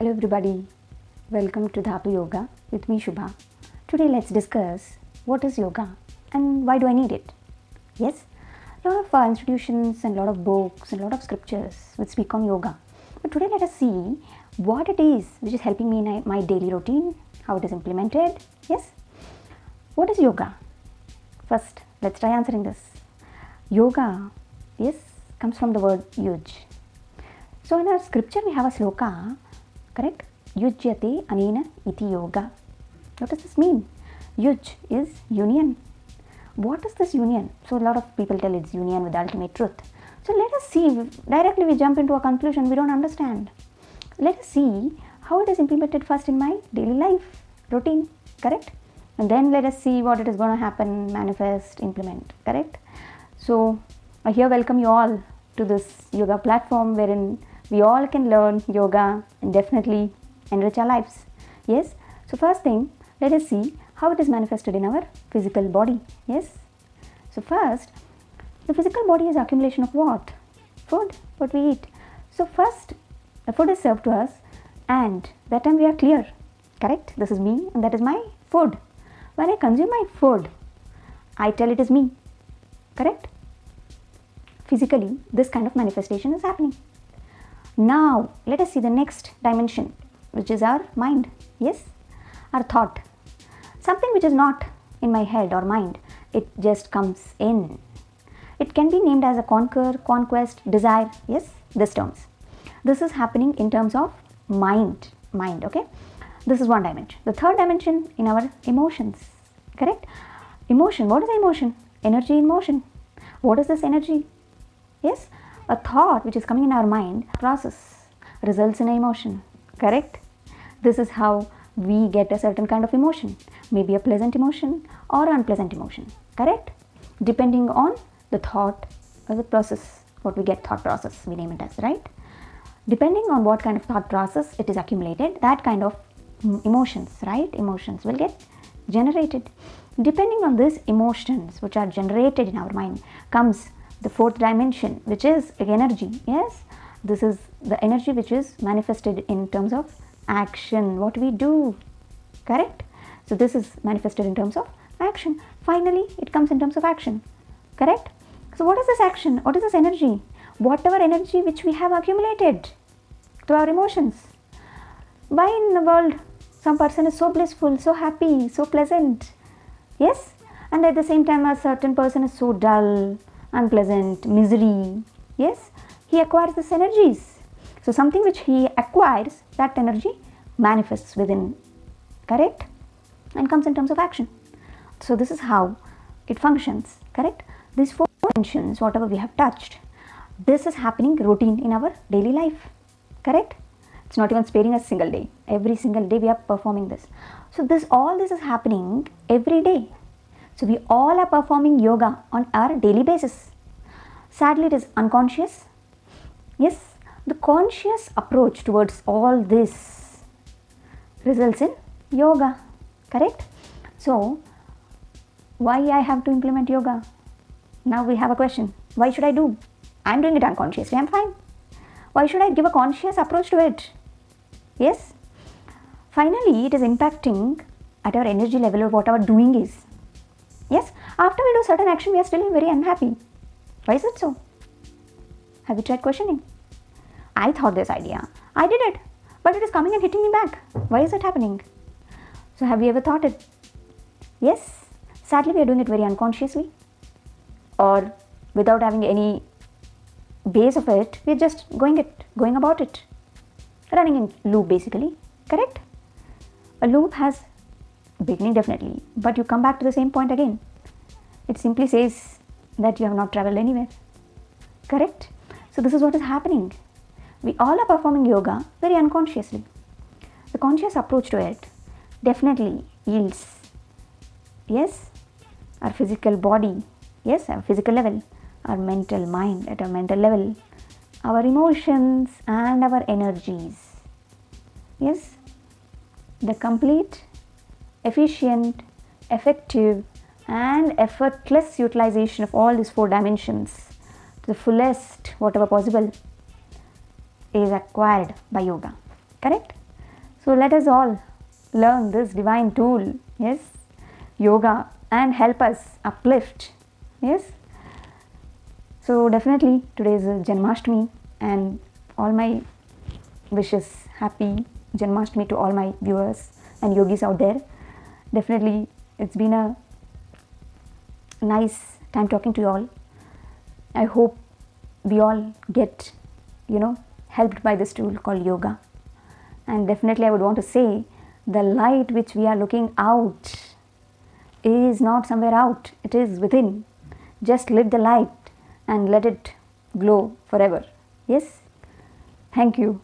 Hello everybody, welcome to Dhatu Yoga with me Shubha. Today let's discuss what is yoga and why do I need it. Yes, a lot of institutions and a lot of books and a lot of scriptures which speak on yoga. But today let us see what it is which is helping me in my daily routine, how it is implemented. Yes, what is yoga? First, let's try answering this. Yoga, yes, comes from the word yuj. So in our scripture we have a sloka. Correct? Yujyate anena iti yoga. What does this mean? Yuj is union. What is this union? So a lot of people tell it's union with the ultimate truth. So let us see. Directly we jump into a conclusion we don't understand. Let us see how it is implemented first in my daily life routine. Correct? And then let us see what it is going to happen, manifest, implement. Correct? So I here welcome you all to this yoga platform wherein we all can learn yoga and definitely enrich our lives. Yes. So first thing, let us see how it is manifested in our physical body. Yes. So first, the physical body is accumulation of what? Food, what we eat. So first, the food is served to us and that time we are clear. Correct? This is me and that is my food. When I consume my food, I tell it is me. Correct? Physically, this kind of manifestation is happening. Now, let us see the next dimension, which is our mind. Yes, our thought. Something which is not in my head or mind, it just comes in. It can be named as a conquer, conquest, desire. Yes, these terms. This is happening in terms of mind. Okay. This is one dimension. The third dimension in our emotions. Correct? Emotion. What is emotion? Energy in motion. What is this energy? Yes. A thought which is coming in our mind process results in an emotion. Correct? This is how we get a certain kind of emotion. Maybe a pleasant emotion or unpleasant emotion. Correct? Depending on the thought or the process. What we get thought process, we name it as, right? Depending on what kind of thought process it is accumulated, that kind of emotions, right? Emotions will get generated. Depending on these emotions which are generated in our mind comes the fourth dimension, which is energy. Yes, this is the energy which is manifested in terms of action, what we do. Correct? So this is manifested in terms of action. Finally, it comes in terms of action. Correct? So what is this action? What is this energy? Whatever energy which we have accumulated through our emotions. Why in the world some person is so blissful, so happy, so pleasant? Yes, and at the same time a certain person is so dull, unpleasant, misery. Yes, he acquires these energies. So something which he acquires, that energy manifests within. Correct? And comes in terms of action. So this is how it functions. Correct? These four dimensions, whatever we have touched, this is happening routine in our daily life. Correct? It's not even sparing a single day. Every single day we are performing this. So all this is happening every day. So we all are performing yoga on our daily basis. Sadly, it is unconscious. Yes, the conscious approach towards all this results in yoga. Correct? So, why I have to implement yoga? Now we have a question. Why should I do? I'm doing it unconsciously. I'm fine. Why should I give a conscious approach to it? Yes. Finally, it is impacting at our energy level or what our doing is. Yes, after we do certain action, we are still very unhappy. Why is it so? Have you tried questioning? I thought this idea. I did it. But it is coming and hitting me back. Why is it happening? So have you ever thought it? Yes. Sadly, we are doing it very unconsciously. Or without having any base of it, we are just going about it. Running in loop basically. Correct? A loop has beginning definitely, but you come back to the same point again. It simply says that you have not traveled anywhere. Correct? So this is what is happening. We all are performing yoga very unconsciously. The conscious approach to it definitely yields, yes, our physical body, yes, our physical level, our mental mind at our mental level, our emotions and our energies. Yes, the complete efficient, effective and effortless utilization of all these four dimensions to the fullest whatever possible is acquired by yoga. Correct? So let us all learn this divine tool, yes, yoga, and help us uplift, yes. So definitely today is Janmashtami, and all my wishes happy Janmashtami to all my viewers and yogis out there. Definitely it's been a nice time talking to you all. I hope we all get, helped by this tool called yoga. And definitely I would want to say the light which we are looking out is not somewhere out, it is within. Just lit the light and let it glow forever. Yes? Thank you.